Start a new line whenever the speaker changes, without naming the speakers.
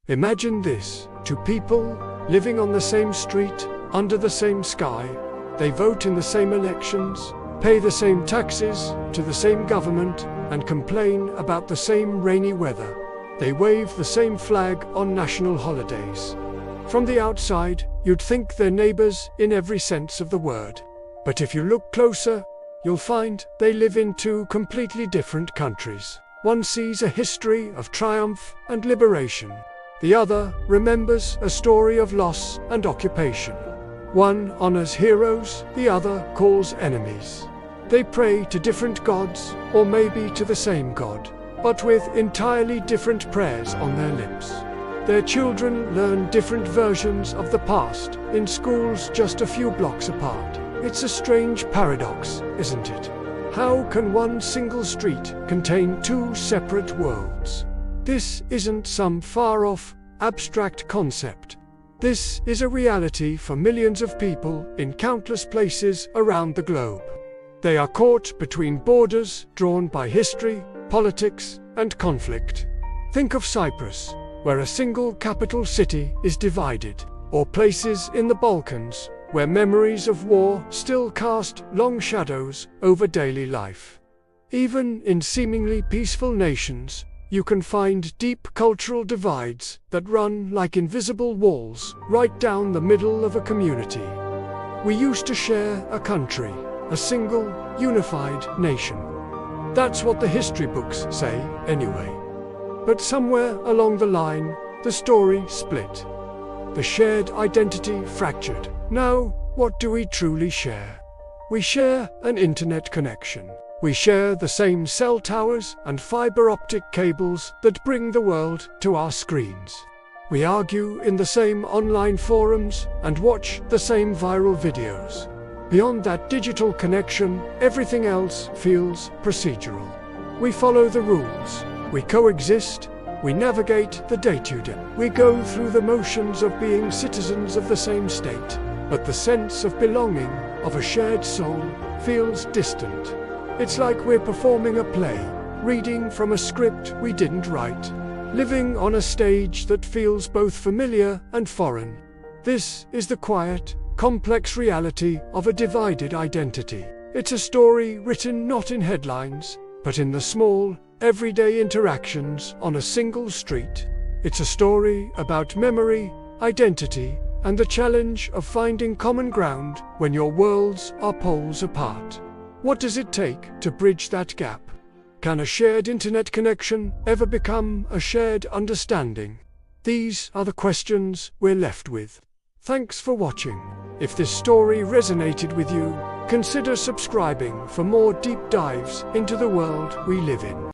Imagine this: two people living on the same street, under the same sky. They vote in the same elections, pay the same taxes to the same government, and complain about the same rainy weather. They wave the same flag on national holidays. From the outside, you'd think they're neighbors in every sense of the word. But if you look closer, you'll find they live in two completely different countries. One sees a history of triumph and liberation. The other remembers a story of loss and occupation. One honors heroes, the other calls enemies. They pray to different gods, or maybe to the same God, but with entirely different prayers on their lips. Their children learn different versions of the past in schools just a few blocks apart. It's a strange paradox, isn't it? How can one single street contain two separate worlds? This isn't some far-off, abstract concept. This is a reality for millions of people in countless places around the globe. They are caught between borders drawn by history, politics, and conflict. Think of Cyprus, where a single capital city is divided, or places in the Balkans, where memories of war still cast long shadows over daily life. Even in seemingly peaceful nations, you can find deep cultural divides that run like invisible walls right down the middle of a community. We used to share a country, a single, unified nation. That's what the history books say, anyway. But somewhere along the line, the story split. The shared identity fractured. Now, what do we truly share? We share an internet connection. We share the same cell towers and fiber optic cables that bring the world to our screens. We argue in the same online forums and watch the same viral videos. Beyond that digital connection, everything else feels procedural. We follow the rules. We coexist. We navigate the day-to-day. We go through the motions of being citizens of the same state, but the sense of belonging, of a shared soul, feels distant. It's like we're performing a play, reading from a script we didn't write, living on a stage that feels both familiar and foreign. This is the quiet, complex reality of a divided identity. It's a story written not in headlines, but in the small, everyday interactions on a single street. It's a story about memory, identity, and the challenge of finding common ground when your worlds are poles apart. What does it take to bridge that gap? Can a shared internet connection ever become a shared understanding? These are the questions we're left with. Thanks for watching. If this story resonated with you, consider subscribing for more deep dives into the world we live in.